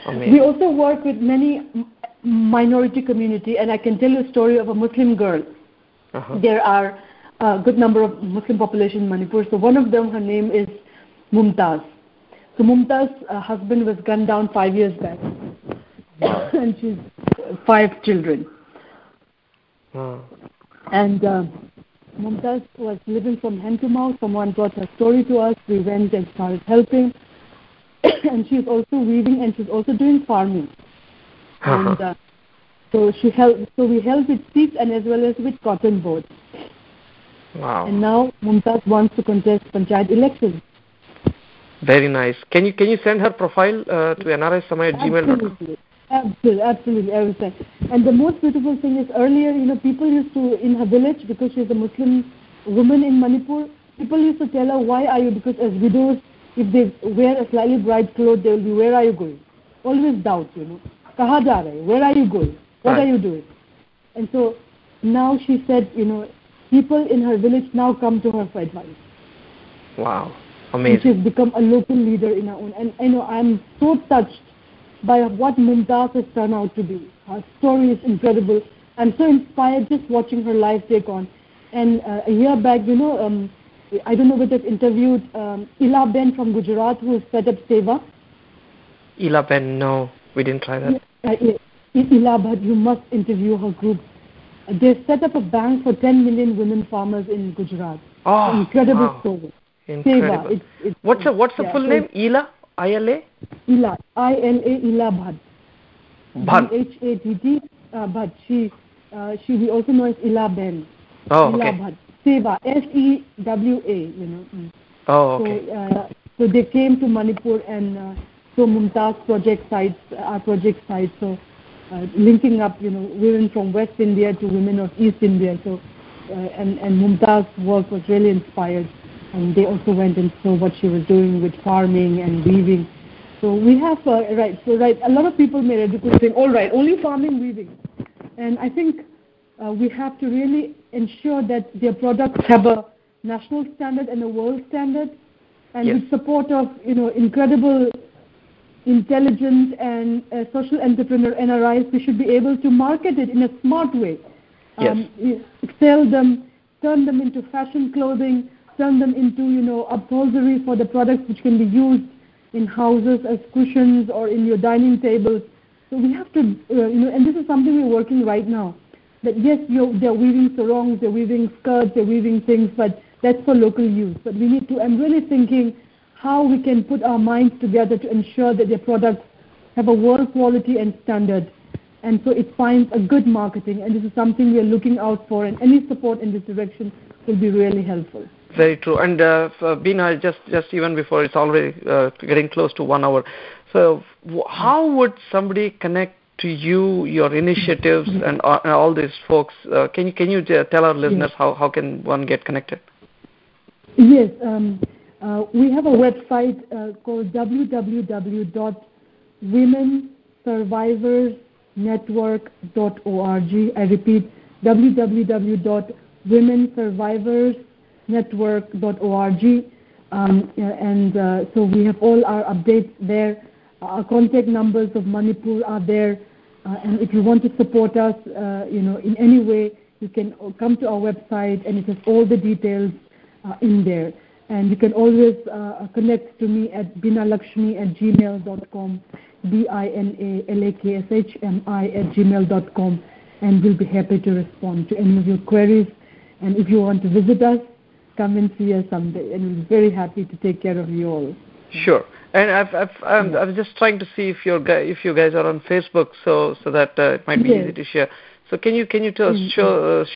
Amazing. We also work with many minority community, and I can tell you a story of a Muslim girl. There are a good number of Muslim population in Manipur. So one of them, her name is Mumtaz. So Mumtaz's husband was gunned down 5 years back. And she's 5 children. And Mumtaz was living from hand to mouth. Someone brought her story to us. We went and started helping. And she's also weaving and she's also doing farming. And so we help with seeds and as well as with cotton board. Wow. And now Mumtaz wants to contest Panchayat elections. Very nice. Can you send her profile to NRISamay@gmail.com? Absolutely, I will send. And the most beautiful thing is earlier, people used to, in her village, because she's a Muslim woman in Manipur, people used to tell her, why are you, because as widows, if they wear a slightly bright clothes, they will be, where are you going? Always doubt, Kaha ja rahe? Where are you going? What are you doing? And so now she said, people in her village now come to her for advice. Wow, amazing. And she's become a local leader in her own. And I'm so touched by what Mumtaz has turned out to be. Her story is incredible. I'm so inspired just watching her life take on. And a year back, I don't know whether you've interviewed Ila Ben from Gujarat, who set up Seva. Ila Ben, no, we didn't try that. Ila, but you must interview her group. They set up a bank for 10 million women farmers in Gujarat. Oh, incredible story. Incredible. Seva. What's the full name? Ila? I-L-A? Ila. I-L-A, Ila Bhatt. Bhatt. B-H-A-T-T. Bhatt. She also knows Ila Ben. Oh, Ila okay. Bhatt. Seva. S-E-W-A, Oh, okay. So they came to Manipur and so Mumtaz our project sites. So linking up, women from West India to women of East India. So and Mumtaz's work was really inspired. And they also went and saw what she was doing with farming and weaving. So we have, a lot of people may ridicule saying, all right, only farming, weaving. And I think we have to really ensure that their products have a national standard and a world standard. And with support of, incredible intelligent and social entrepreneur NRIs, we should be able to market it in a smart way. Sell them, turn them into fashion clothing, turn them into, upholstery for the products which can be used in houses as cushions or in your dining tables. So we have to, and this is something we're working right now. That yes, they're weaving sarongs, they're weaving skirts, they're weaving things, but that's for local use. But we need to, I'm really thinking how we can put our minds together to ensure that their products have a world quality and standard. And so it finds a good marketing, and this is something we are looking out for, and any support in this direction will be really helpful. Very true. And Bina, just even before, it's already getting close to 1 hour. So how would somebody connect to you, your initiatives, and all these folks? Can you tell our listeners how can one get connected? Yes. We have a website called www.womensurvivorsnetwork.org. I repeat, www.womensurvivorsnetwork.org. So we have all our updates there. Our contact numbers of Manipur are there. And if you want to support us, in any way, you can come to our website, and it has all the details in there. And you can always connect to me at binalakshmi@gmail.com, binalakshmi@gmail.com, and we'll be happy to respond to any of your queries. And if you want to visit us, come and see us someday, and we'll be very happy to take care of you all. Sure. And I was just trying to see if you guys are on Facebook, so that it might be easy to share. So can you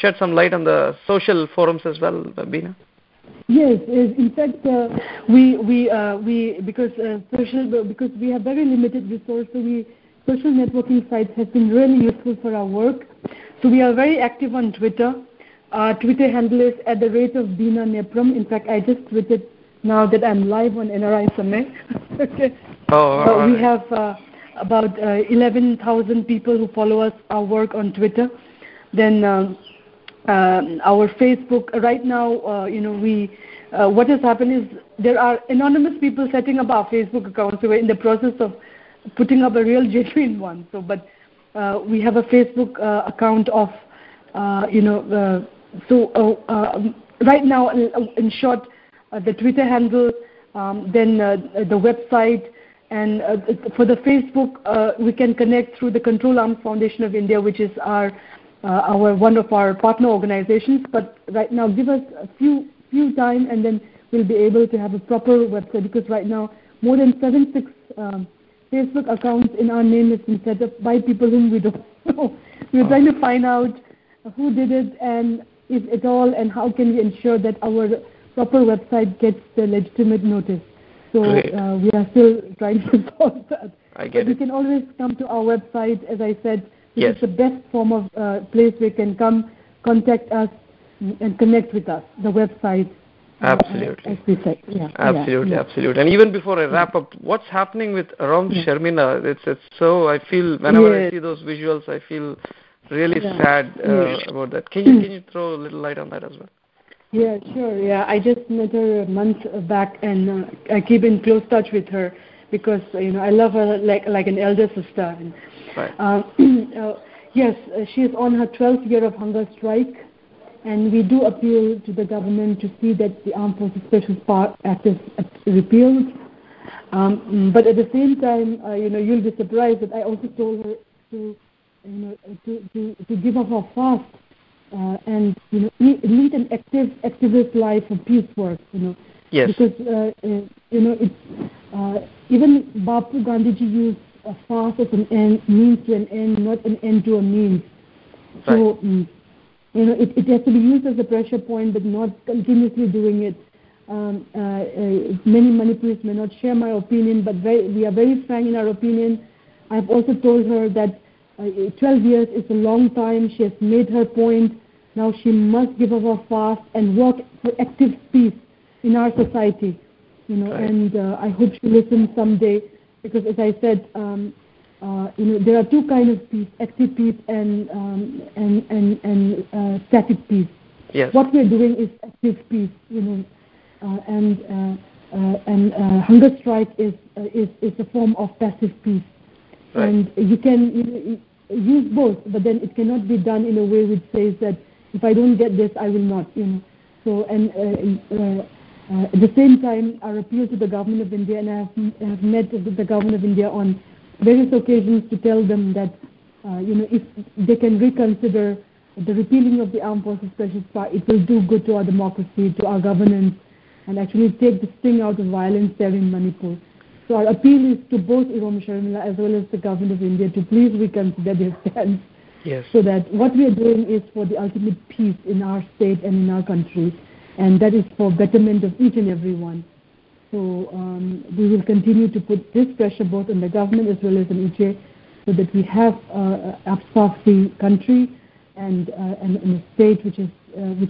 shed some light on the social forums as well, Bina? Yes, in fact, because we have very limited resources, social networking sites have been really useful for our work. So we are very active on Twitter. Our Twitter handle is @Bina Nepram. In fact, I just tweeted now that I'm live on NRISamay. Okay. We have about 11,000 people who follow our work on Twitter. Then our Facebook right now, what has happened is there are anonymous people setting up our Facebook accounts. So we're in the process of putting up a real genuine one. So, but we have a Facebook account of, right now, in short, the Twitter handle, then the website, and for the Facebook, we can connect through the Control Arms Foundation of India, which is our one of our partner organizations. But right now, give us a few time, and then we'll be able to have a proper website, because right now more than 76 Facebook accounts in our name has been set up by people whom we don't know. We're trying to find out who did it and if at all, and how can we ensure that our proper website gets the legitimate notice. So we are still trying to solve that. But you can always come to our website, as I said. This is the best form of place where you can come, contact us, and connect with us, the website. Absolutely. As we said. Absolutely. And even before I wrap up, what's happening with Ram Sharmila? It's so, I feel, whenever I see those visuals, I feel really sad about that. Can you throw a little light on that as well? Yeah, sure. Yeah, I just met her a month back, and I keep in close touch with her because I love her like an elder sister. And, yes, she is on her 12th year of hunger strike, and we do appeal to the government to see that the Armed Forces Special Act is repealed. But at the same time, you'll be surprised that I also told her to give up her fast. And lead an activist life of peace work. Yes. Because it's even Bapu Gandhiji used a fast as an end, means to an end, not an end to a means. So it has to be used as a pressure point, but not continuously doing it. Many Manipuris may not share my opinion, but we are very frank in our opinion. I've also told her that 12 years is a long time. She has made her point. Now she must give up her fast and work for active peace in our society. And I hope she listens someday, because as I said, there are two kinds of peace: active peace and static peace. Yes. What we're doing is active peace. And hunger strike is a form of passive peace. Right. And you can use both, but then it cannot be done in a way which says that if I don't get this, I will not. So, and at the same time, our appeal to the government of India, and I have met with the government of India on various occasions to tell them that if they can reconsider the repealing of the Armed Forces Special Power, it will do good to our democracy, to our governance, and actually take the sting out of violence there in Manipur. So our appeal is to both Ram Sharmila as well as the government of India to please reconsider their stance. Yes. So that what we are doing is for the ultimate peace in our state and in our country, and that is for betterment of each and every one. So we will continue to put this pressure both on the government as well as on EJ, so that we have a free country and a state which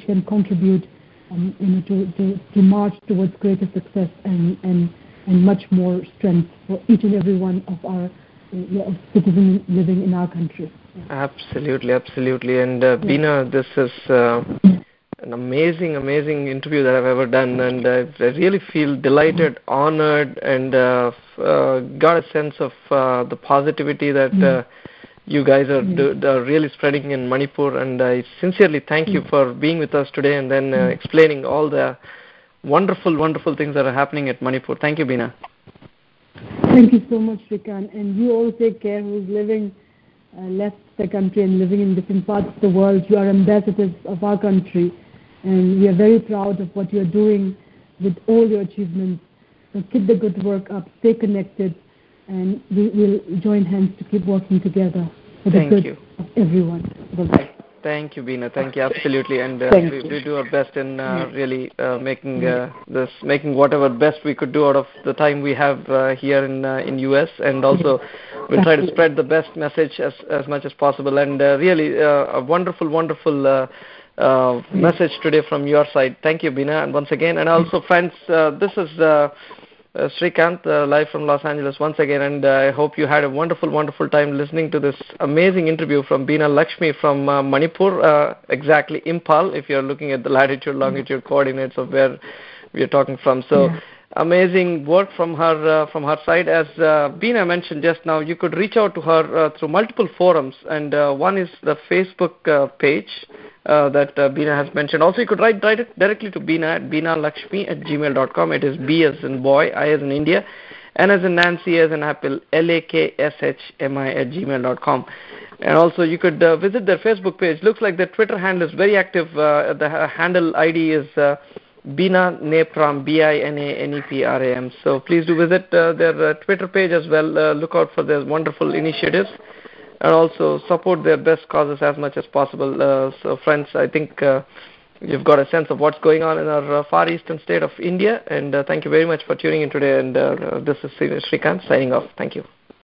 can contribute to march towards greater success and much more strength for each and every one of our citizens living in our country. Absolutely. And Bina, this is an amazing interview that I've ever done, and I really feel delighted, honored, and got a sense of the positivity that you guys are really spreading in Manipur, and I sincerely thank you for being with us today and then explaining all the wonderful things that are happening at Manipur. Thank you, Bina. Thank you so much, Shrikant, and you all take care who's left the country and living in different parts of the world. You are ambassadors of our country, and we are very proud of what you are doing with all your achievements. So keep the good work up, stay connected, and we will join hands to keep working together for the good of everyone. Bye-bye. Thank you, Bina. Thank you, absolutely, and we do our best in really making whatever best we could do out of the time we have here in US, and also we'll try to spread the best message as much as possible. And really a wonderful message today from your side. Thank you, Bina, and once again, and also friends, this is Shrikant, live from Los Angeles once again, and I hope you had a wonderful time listening to this amazing interview from Binalakshmi from Manipur, exactly Impal, if you're looking at the latitude, longitude coordinates of where we are talking from. So amazing work from her side. As Bina mentioned just now, you could reach out to her through multiple forums, and one is the Facebook page that Bina has mentioned. Also, you could write directly to Bina at binalakshmi@gmail.com. It is B as in boy, I as in India, N as in Nancy, as in Apple, lakshmi@gmail.com. And also you could visit their Facebook page. Looks like their Twitter handle is very active. The handle ID is Bina Nepram, BINANEPRAM. So please do visit their Twitter page as well. Look out for their wonderful initiatives and also support their best causes as much as possible. So friends, I think you've got a sense of what's going on in our far eastern state of India. And thank you very much for tuning in today. And this is Srikant signing off. Thank you.